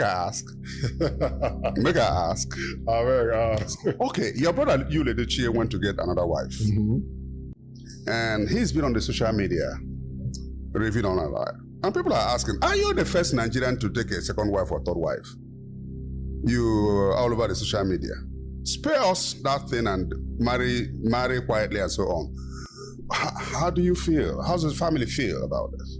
ask? Make I ask. I will ask. Okay, your brother Edochie went to get another wife. And he's been on the social media raving on her life. And people are asking, are you the first Nigerian to take a second wife or third wife? You all over the social media. Spare us that thing and marry quietly and so on. How do you feel? How does the family feel about this?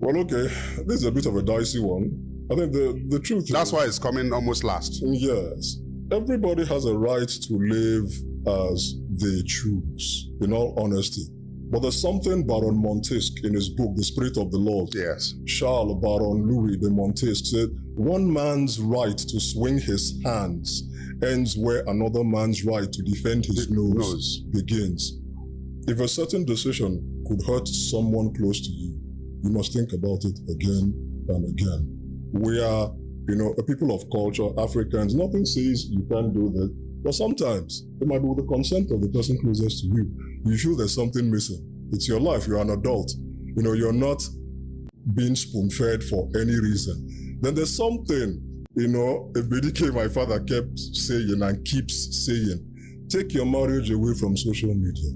Well, okay, this is a bit of a dicey one. I think the truth is... That's why it's coming almost last. Yes. Everybody has a right to live as they choose, in all honesty. But there's something Baron Montesquieu in his book, The Spirit of the Lord. Yes. Charles Baron Louis de Montesquieu said, one man's right to swing his hands ends where another man's right to defend his nose begins. If a certain decision could hurt someone close to you, you must think about it again and again. We are, a people of culture, Africans. Nothing says you can't do that. But sometimes it might be with the consent of the person closest to you. You feel there's something missing. It's your life. You're an adult. You're not being spoon-fed for any reason. Then there's something, Edochie, my father, kept saying and keeps saying, take your marriage away from social media.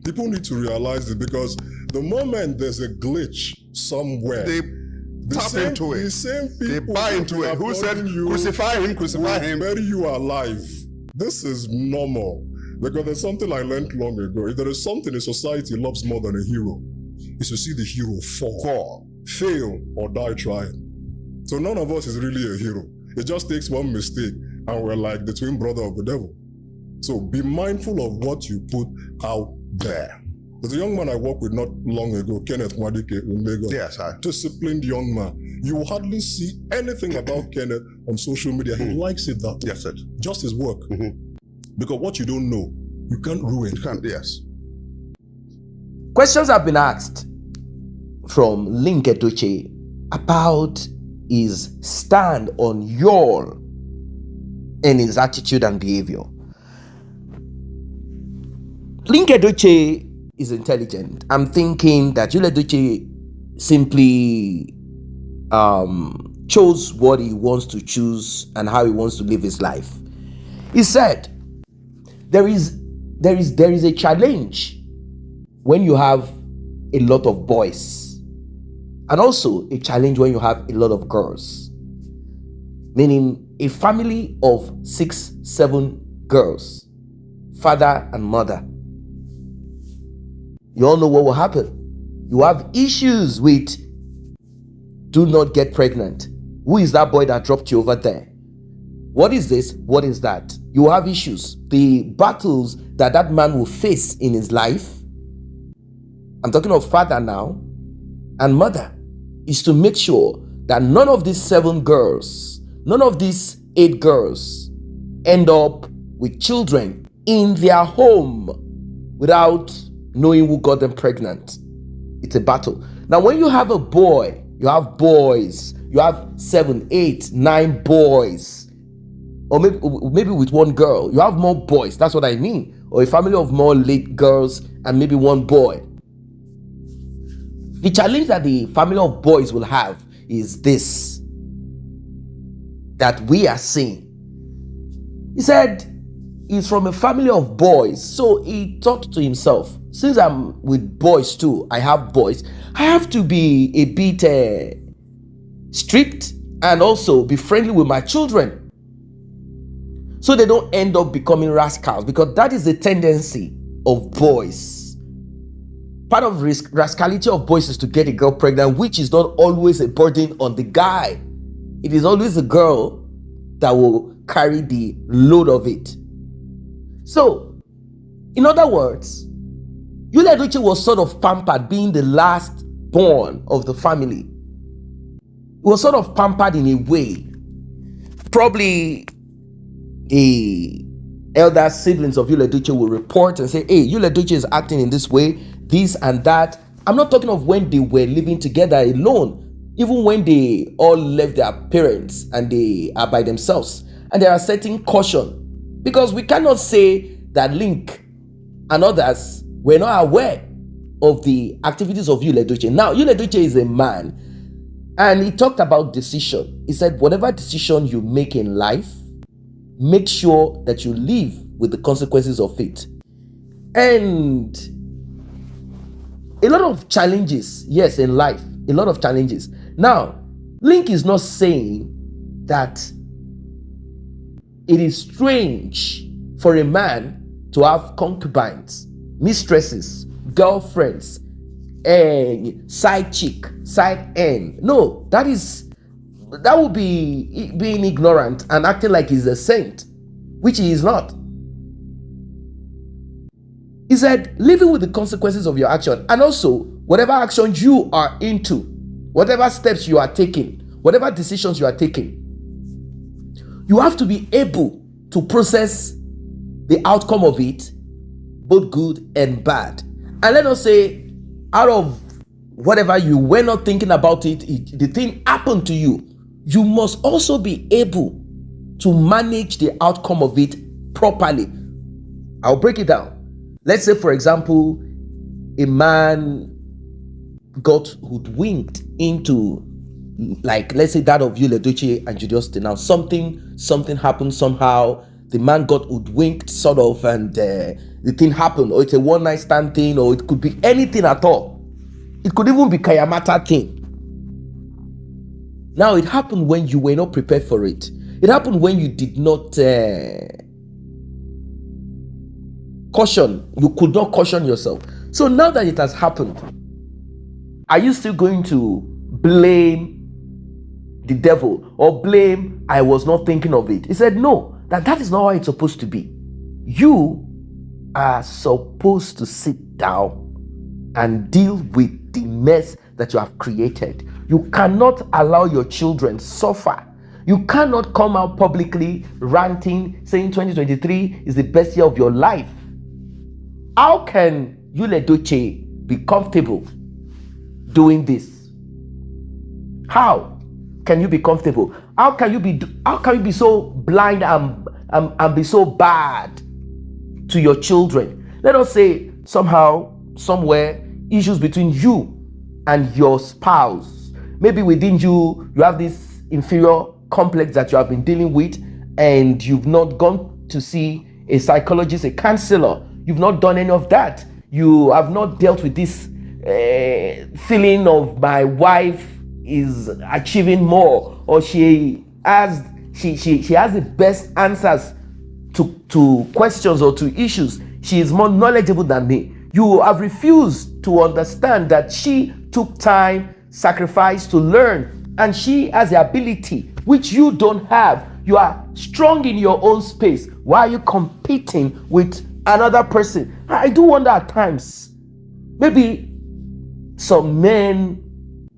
People need to realize it, because the moment there's a glitch somewhere, they tap into it. The same people they buy into it. Who said, crucify him, bury you alive. This is normal. Because there's something I learned long ago. If there is something a society loves more than a hero, it's to see the hero fall, fail, or die trying. So none of us is really a hero. It just takes one mistake, and we're like the twin brother of the devil. So be mindful of what you put out there. There's a young man I worked with not long ago, Kenneth Mwadike in Lagos. Yes, disciplined young man. You will hardly see anything about Kenneth on social media. He likes it that way. Yes, sir. Just his work. Because what you don't know, you can't ruin. You can't, yes. Questions have been asked from Linc Edochie about his stand on y'all and his attitude and behavior. Linc Edochie is intelligent. I'm thinking that Edochie simply chose what he wants to choose and how he wants to live his life. He said, there is a challenge when you have a lot of boys, and also a challenge when you have a lot of girls. Meaning a family of 6, 7 girls, father and mother. You all know what will happen. You have issues with do not get pregnant. Who is that boy that dropped you over there? What is this? What is that? You have issues. The battles that man will face in his life, I'm talking of father now, and mother, is to make sure that none of these 7 girls, none of these 8 girls end up with children in their home without knowing who got them pregnant. It's a battle. Now, when you have a boy, you have boys, you have 7, 8, 9 boys, or maybe with 1 girl, you have more boys. That's what I mean. Or a family of more late girls and maybe 1 boy. The challenge that the family of boys will have is this, that we are seeing. He said he's from a family of boys. So he thought to himself, since I'm with boys too, I have boys, I have to be a bit strict and also be friendly with my children, so they don't end up becoming rascals, because that is the tendency of boys. Part of rascality of boys is to get a girl pregnant, which is not always a burden on the guy. It is always the girl that will carry the load of it. So, in other words, Edochie was sort of pampered, being the last born of the family. He was sort of pampered in a way. Probably the elder siblings of Edochie will report and say, hey, Edochie is acting in this way, this and that. I'm not talking of when they were living together alone, even when they all left their parents and they are by themselves. And they are setting caution, because we cannot say that Linc and others were not aware of the activities of Edochie. Now, Edochie is a man And he talked about decision. He said, whatever decision you make in life, make sure that you live with the consequences of it. And a lot of challenges, yes, in life, a lot of challenges. Now, Linc is not saying that it is strange for a man to have concubines, mistresses, girlfriends, side chick, side end. No, that would be being ignorant and acting like he's a saint, which he is not. He said, living with the consequences of your action, and also whatever action you are into, whatever steps you are taking, whatever decisions you are taking, you have to be able to process the outcome of it, both good and bad. And let us say, out of whatever you were not thinking about it, the thing happened to you, you must also be able to manage the outcome of it properly. I'll break it down. Let's say, for example, a man got hoodwinked into, like, let's say that of you, Edochie and Judy. Now, something happened somehow. The man got hoodwinked, sort of, and the thing happened, or it's a one-night stand thing, or it could be anything at all. It could even be Kayamata thing. Now, it happened when you were not prepared for it. It happened when you did not caution. You could not caution yourself. So now that it has happened, are you still going to blame the devil or blame I was not thinking of it? He said, no, that is not how it's supposed to be. You are supposed to sit down and deal with the mess that you have created. You cannot allow your children suffer. You cannot come out publicly ranting, saying 2023 is the best year of your life. How can you, Edochie, be comfortable doing this? How can you be comfortable? How can you be so blind and be so bad to your children? Let us say somehow, somewhere, issues between you and your spouse. Maybe within you have this inferior complex that you have been dealing with, and you've not gone to see a psychologist, a counselor. You've not done any of that. You have not dealt with this feeling of my wife is achieving more, or she has the best answers to questions or to issues. She is more knowledgeable than me. You have refused to understand that she took time, sacrifice to learn, and she has the ability which you don't have. You are strong in your own space. Why are you competing with another person? I do wonder at times, maybe some men,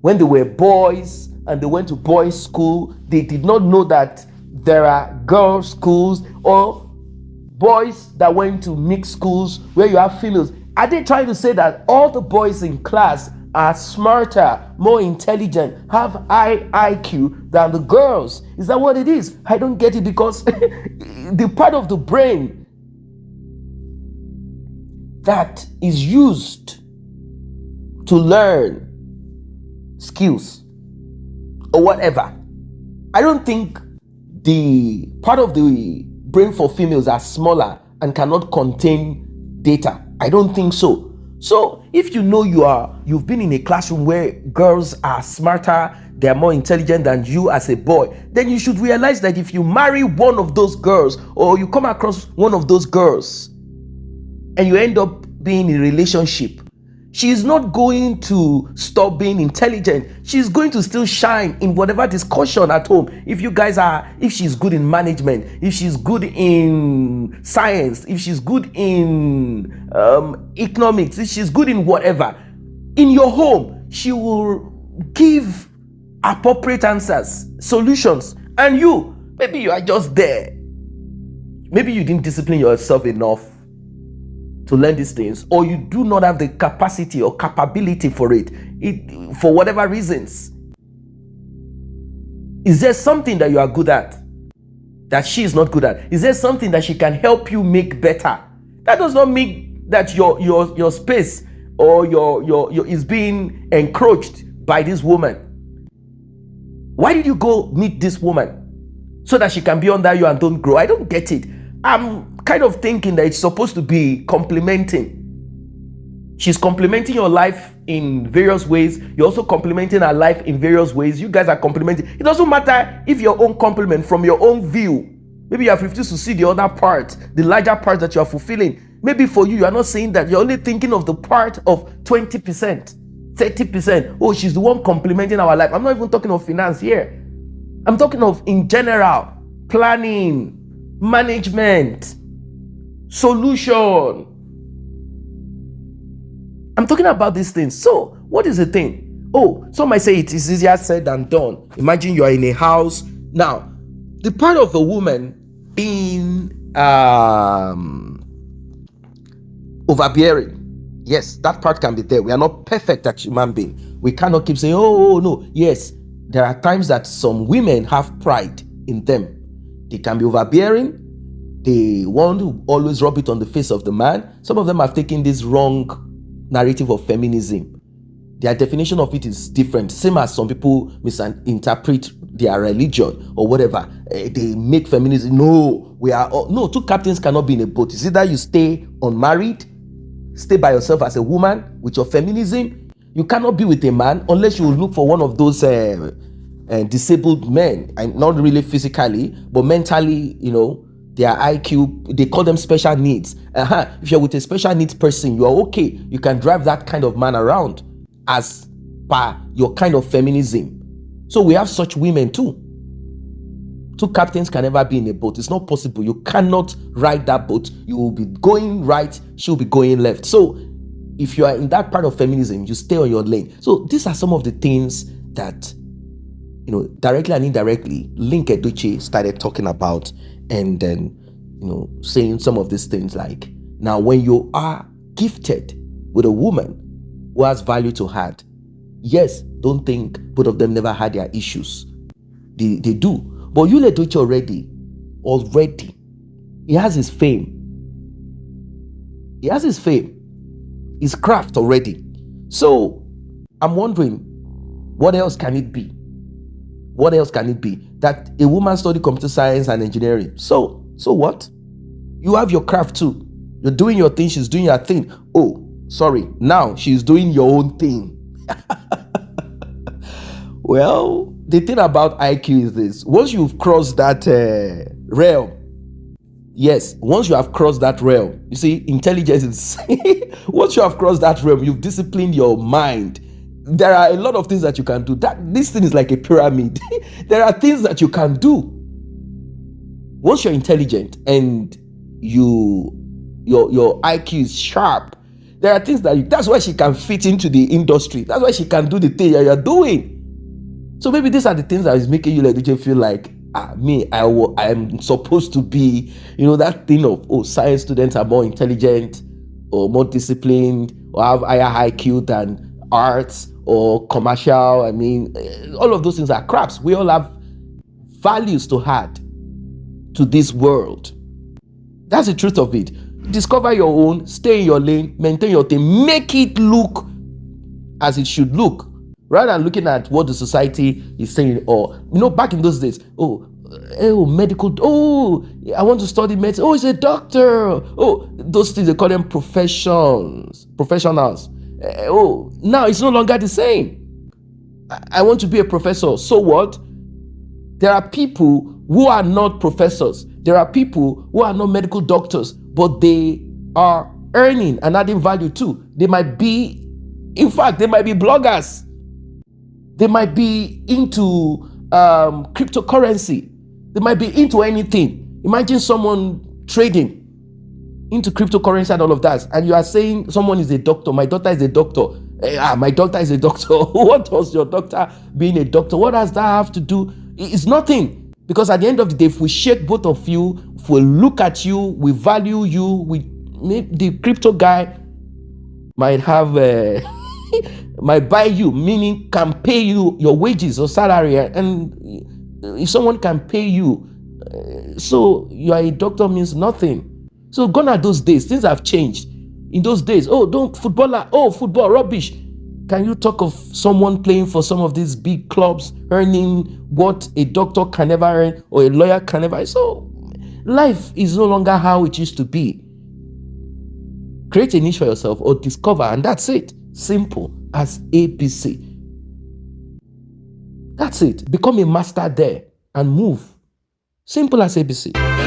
when they were boys and they went to boys' school, they did not know that there are girls' schools, or boys that went to mixed schools where you have females. Are they trying to say that all the boys in class are smarter, more intelligent, have high IQ than the girls? Is that what it is? I don't get it, because the part of the brain that is used to learn skills or whatever, I don't think the part of the brain for females are smaller and cannot contain data. I don't think so. So if you know you've been in a classroom where girls are smarter, they're more intelligent than you as a boy, then you should realize that if you marry one of those girls, or you come across one of those girls and you end up being in a relationship, she is not going to stop being intelligent. She's going to still shine in whatever discussion at home. If she's good in management, if she's good in science, if she's good in economics, if she's good in whatever, in your home, she will give appropriate answers, solutions. And you, maybe you are just there. Maybe you didn't discipline yourself enough to learn these things, or you do not have the capacity or capability for it for whatever reasons. Is there something that you are good at that she is not good at? Is there something that she can help you make better? That does not mean that your space or your is being encroached by this woman. Why did you go meet this woman? So that she can be under you and don't grow? I don't get it. I'm kind of thinking that it's supposed to be complementing. She's complementing your life in various ways. You're also complementing her life in various ways. You guys are complementing. It doesn't matter if your own compliment from your own view. Maybe you have refused to see the other part, the larger part that you are fulfilling. Maybe for you are not saying that. You're only thinking of the part of 20%, 30%. Oh, she's the one complementing our life. I'm not even talking of finance here. I'm talking of in general, planning, management, solution. I'm talking about these things. So, what is the thing? Oh, some might say it is easier said than done. Imagine you are in a house. Now, the part of a woman being overbearing, yes, that part can be there. We are not perfect as human beings. We cannot keep saying, oh, no. Yes, there are times that some women have pride in them. They can be overbearing. They want to always rub it on the face of the man. Some of them have taken this wrong narrative of feminism. Their definition of it is different. Same as some people misinterpret their religion or whatever. They make feminism. No, two captains cannot be in a boat. It's either you stay unmarried, stay by yourself as a woman with your feminism. You cannot be with a man unless you look for one of those disabled men, and not really physically, but mentally, their IQ, they call them special needs. If you're with a special needs person, you are okay. You can drive that kind of man around as per your kind of feminism. So we have such women too. Two captains can never be in a boat. It's not possible. You cannot ride that boat. You will be going right, she'll be going left. So if you are in that part of feminism, you stay on your lane. So these are some of the things that, directly and indirectly, Linc Edochie started talking about, and then, saying some of these things like, now when you are gifted with a woman who has value to add, yes, don't think both of them never had their issues. They do. But Yul Edochie already, he has his fame. He has his fame. His craft already. So I'm wondering, what else can it be? What else can it be? That a woman studied computer science and engineering. So what? You have your craft too. You're doing your thing, she's doing her thing. Oh, sorry. Now she's doing your own thing. Well, the thing about IQ is this. Once you've crossed that realm, yes, once you have crossed that realm, you see, intelligence is, once you have crossed that realm, you've disciplined your mind. There are a lot of things that you can do. This thing is like a pyramid. There are things that you can do. Once you're intelligent and your IQ is sharp, there are things that's why she can fit into the industry. That's why she can do the thing that you're doing. So maybe these are the things that is making Yul Edochie feel like, I'm supposed to be, that thing of, science students are more intelligent or more disciplined or have higher IQ than arts or commercial. All of those things are craps. We all have values to add to this world. That's the truth of it. Discover your own, stay in your lane, maintain your thing, make it look as it should look, rather than looking at what the society is saying. Or, back in those days, medical, I want to study medicine. He's a doctor. Those things, they call them professionals. Now it's no longer the same. I want to be a professor. So what? There are people who are not professors. There are people who are not medical doctors, but they are earning and adding value too. They might be, in fact, they might be bloggers. They might be into cryptocurrency. They might be into anything. Imagine someone trading into cryptocurrency and all of that, and you are saying someone is a doctor. My daughter is a doctor. My doctor is a doctor. What does your doctor being a doctor? What does that have to do? It's nothing. Because at the end of the day, if we shake both of you, if we look at you, we value you, the crypto guy might have, might buy you, meaning can pay you your wages or salary. And if someone can pay you, so you are a doctor means nothing. So gone are those days. Things have changed. In those days, football rubbish. Can you talk of someone playing for some of these big clubs, earning what a doctor can never earn or a lawyer can never? So life is no longer how it used to be. Create a niche for yourself or discover, and that's it. Simple as ABC. That's it. Become a master there and move. Simple as ABC.